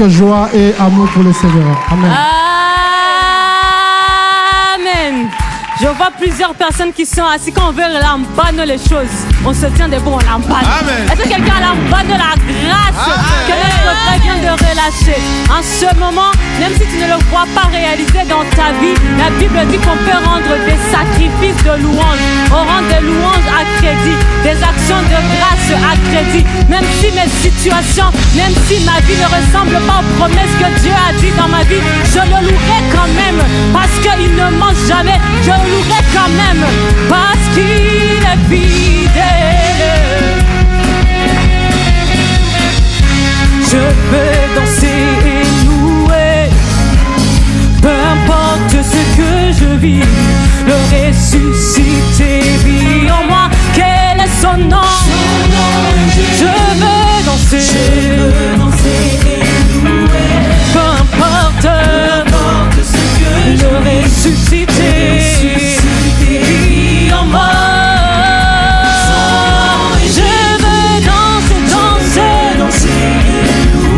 avec joie et amour pour le Seigneur. Amen. Amen. Je vois plusieurs personnes qui sont assises. Quand on veut lambaner les choses, on se tient debout, on lambane. Est-ce que quelqu'un lambane de la grâce que notre frère vient de relâcher? En ce moment, même si tu ne le vois pas réaliser dans ta vie, la Bible dit qu'on peut rendre des sacrifices de louange. On rend des louanges à crédit, des actions de grâce à crédit. Même si mes situations, même si ma vie ne ressemble pas aux promesses que Dieu a dit dans ma vie, je le louerai quand même parce qu'il ne ment jamais. Je le louerai quand même parce qu'il est fidèle. Je veux danser et louer, peu importe ce que je vis. Le ressuscité vit en moi. Quel est son nom? Je veux danser et louer, peu importe ce que le ressuscité vit en moi. Je veux danser,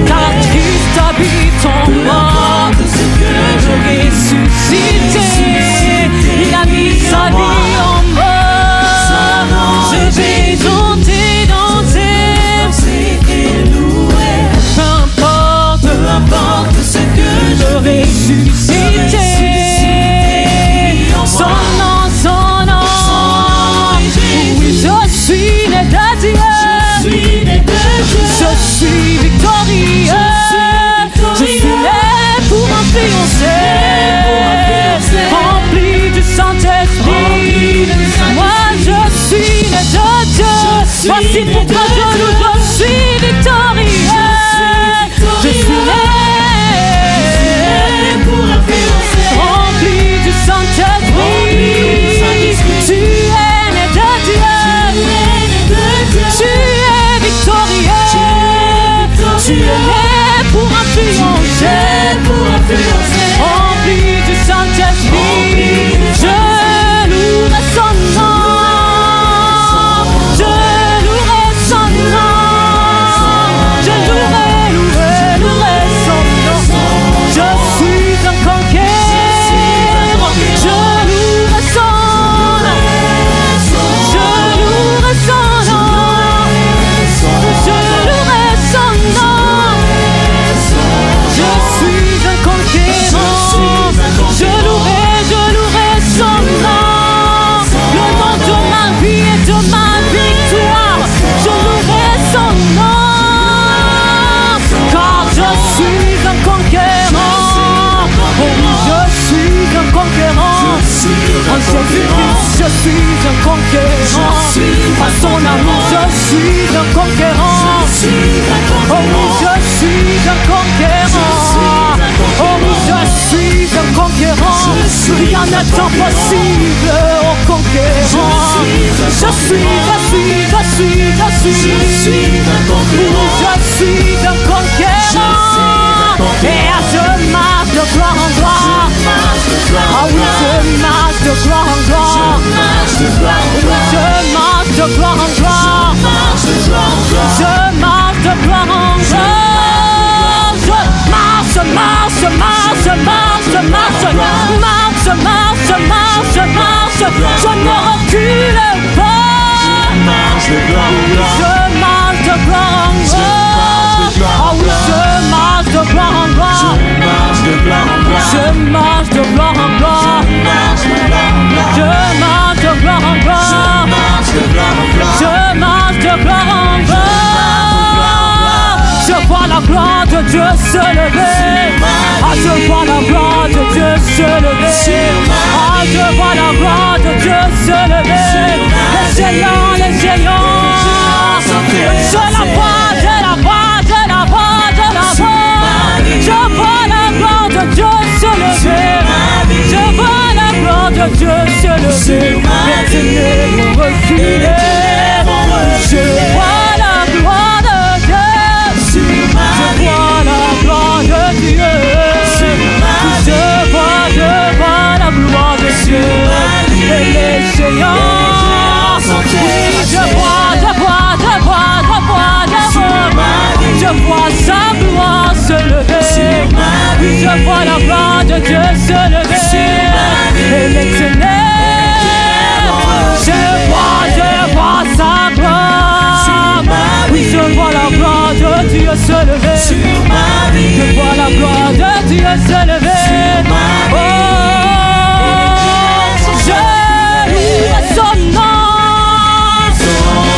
car Christ habite en moi. Le ressuscité, il a mis sa vie en moi. Je vais danser et louer, peu importe ce que le ressuscité. Son nom, oui, je suis né de Dieu, je suis victorieux, je suis né pour en triompher, rempli du Saint-Esprit. Moi je suis né de Dieu, voici pourquoi je loue, je suis victorieux, je suis né pour en triompher, rempli du Saint-Esprit. Tu es né de Dieu, tu es victorieux, tu es né pour en triompher, rempli du Saint-Esprit. Je louerai son nom, je louerai son nom, je louerai son nom. Je suis un conquérant, je louerai son nom, je louerai son nom, je louerai son nom. Je suis un conquérant, je louerai son nom. Le nom de ma vie et de ma victoire, je louerai son nom. Car je suis un conquérant, oh oui, je suis un conquérant. En Jésus-Christ, je suis un conquérant. Par son amour, je suis un conquérant. Oh oui, je suis un conquérant. Oh oui, je suis un conquérant. Rien n'est impossible au conquérant. Je suis un conquérant. Et je marche de gloire en gloire. Ah oui, je marche de gloire en gloire. Oui, je marche de gloire en gloire. Je marche de gloire en gloire. Je marche. Je ne recule pas. Je marche de gloire en gloire. Ah oui, je marche de gloire en gloire. Je marche de gloire en gloire. Je marche de gloire en gloire. Je marche de gloire en gloire. Je vois la gloire de Dieu se lever. Ah, je vois la gloire de Dieu se lever. Ah, je vois la gloire de Dieu se lever. Les géants. Je la vois. Je vois la gloire de Dieu se lever. Je vois la gloire de Dieu se lever. Les ténèbres vont reculer. Je vois la gloire de Dieu. Je vois la gloire de Dieu. Je vois la gloire de Dieu. Et les géants, oui, la gloire de Dieu se lever. Et l'éternel, je vois sa gloire. Oui, je vois la gloire de Dieu se lever. Je vois la gloire de Dieu se lever. Oh, je louerai son nom.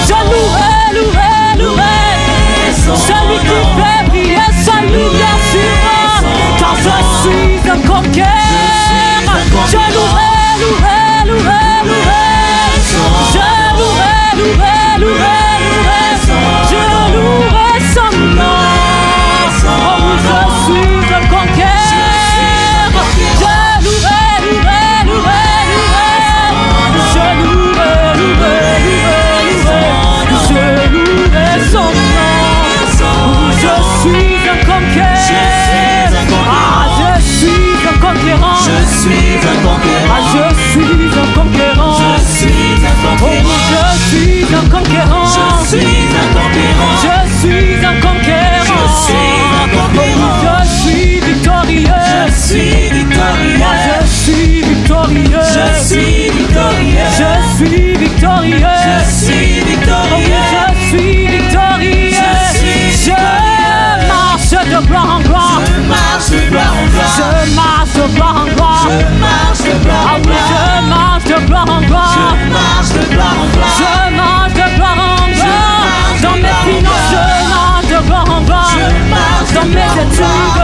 Je louerai celui qui fait briller sa lumière sur moi. Car je suis un conquérant. Je louerai. Je louerai son nom. Oh oui, je suis un conquérant. Je louerai son nom. Je suis un conquérant. Ah, je suis un conquérant. Je suis un conquérant. Ah, je suis un conquérant. Je suis un conquérant. Oh, je suis un conquérant. Je suis un conquérant. Je suis un conquérant. Je suis un conquérant. Oh, je suis victorieux. Je suis victorieux. Moi, je suis victorieux. Je suis victorieux. Je suis victorieux. Je suis victorieux. Oh, je suis victorieux. Je marche de gloire en gloire. Je marche de gloire en gloire. Je marche de gloire en gloire. Je marche de gloire en gloire. Je marche de gloire en gloire. Je marche de gloire en gloire. Je marche de gloire en gloire. Dans mes finances, je marche de gloire en gloire. Dans mes études,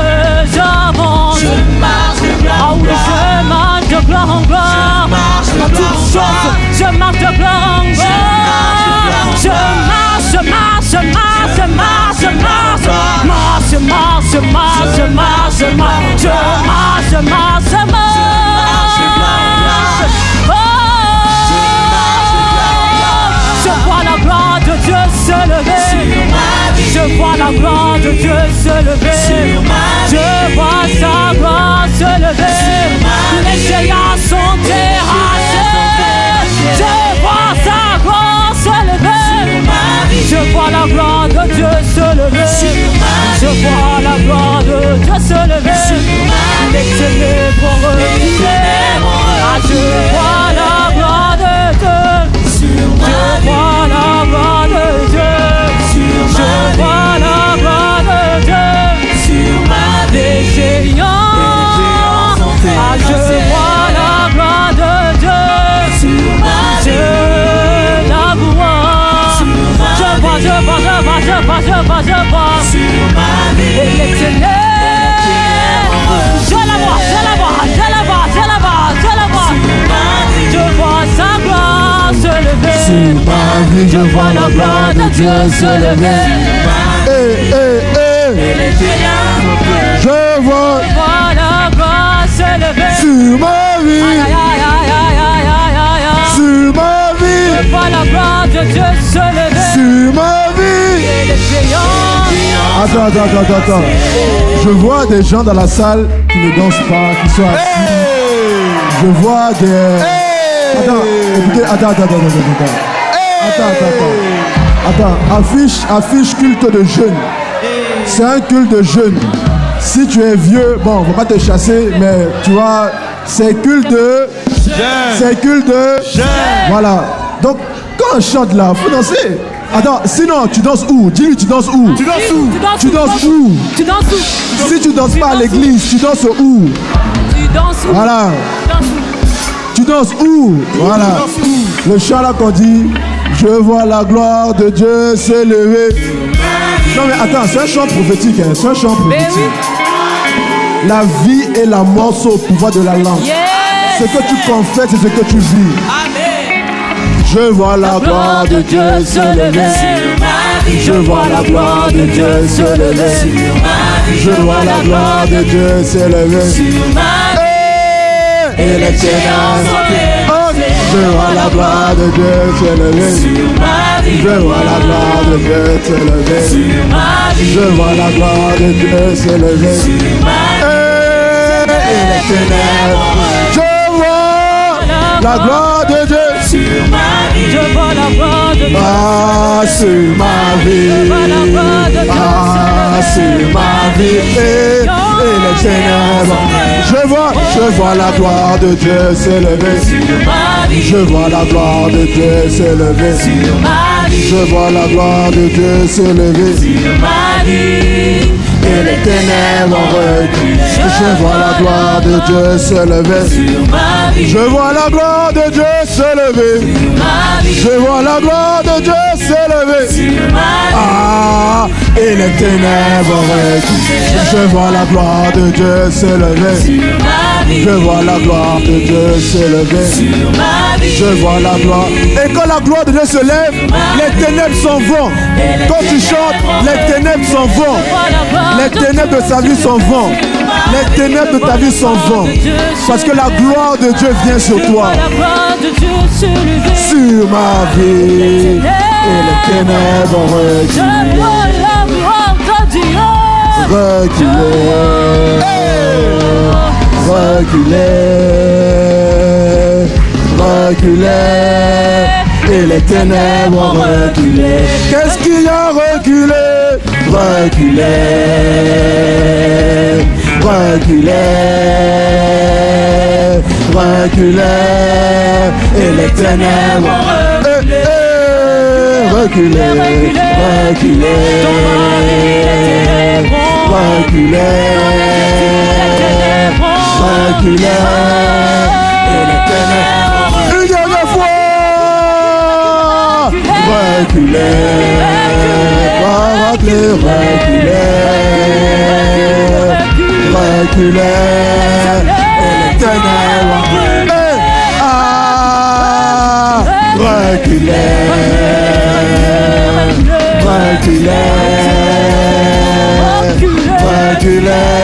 j'avance. Je marche de gloire Ah en oui, gloire. je marche de gloire en gloire. Dans toutes choses, je marche de gloire en gloire. Je marche, je marche, je marche, je marche, je marche. Marche, marche, marche, marche, marche. Je marche, je marche, je marche. Oh, je vois la gloire de Dieu se lever. Je vois la gloire de Dieu se lever. Je vois sa gloire se lever. Les géants sont terrassés. Je vois sa gloire se lever. Je vois la gloire de Dieu se lever. Je vois la gloire de Dieu se lever. Les ténèbres reculer. Ah, je vois la gloire de Dieu. Je vois la gloire de Dieu. Je vois la gloire de Dieu. Les géants. Ah, je vois la gloire de Dieu. Je la vois. Je vois. Et l'éternel. Je la vois. Je vois sa gloire se lever. Je vois la gloire de Dieu se lever. Je vois la gloire se lever. sur ma vie, sur ma vie, Je vois la gloire de Dieu se lever. sur ma vie. Et les géants. Attends. Je vois des gens dans la salle qui ne dansent pas, qui sont assis. Je vois des... Attends, écoutez, attends. Affiche culte de jeunes. C'est un culte de jeunes. Si tu es vieux, bon, on va pas te chasser, mais tu vois, c'est culte de... C'est culte de... Voilà. Donc, quand on chante là, faut danser. Attends, sinon, tu danses où? Dis-lui, tu danses où? Tu danses où? Tu danses où? Si tu danses pas à l'église, tu danses où? Tu danses où? Voilà. Tu danses où? Voilà. Le chant là qu'on dit, je vois la gloire de Dieu s'élever. Non mais attends, c'est un chant prophétique, hein. C'est un chant prophétique. Mais oui. La vie et la mort sont au pouvoir de la langue. Yes. Ce que tu confesses, c'est ce que tu vis. Amen. Je vois la gloire de Dieu se lever. Je vois la gloire de Dieu se lever. Je vois la gloire de Dieu se lever. Et les géants sont terrassés. Je vois la gloire de Dieu se lever. Je vois la gloire de Dieu se lever. Je vois la gloire de Dieu se lever. Et les ténèbres. Je vois la gloire de Dieu. Je vois la gloire de Dieu. Ah, sur ma vie. Ah, sur ma vie. Et les ténèbres. Je vois la gloire de Dieu s'élever. Je vois la gloire de Dieu s'élever. Je vois la gloire de Dieu s'élever. Et les ténèbres reculent. Je vois la gloire de Dieu s'élever. Je vois la gloire de Dieu s'élever. Je vois la gloire de Dieu s'élever. Ah, et les ténèbres reculent. Je vois la gloire de Dieu s'élever. Je vois la gloire de Dieu s'élever. Je vois la gloire. Et quand la gloire de Dieu se lève, les ténèbres s'en vont. Quand tu chantes, les ténèbres s'en vont. Les ténèbres de sa vie s'en vont. Les ténèbres de ta vie s'en vont. Parce que la gloire de Dieu vient sur toi. Sur ma vie. Et les ténèbres reculent. Reculez, et les ténèbres reculez. Qu'est-ce qui a reculé? Reculez, et les ténèbres reculez, et les ténèbres. Une dernière fois. Reculez, et les ténèbres. Reculez.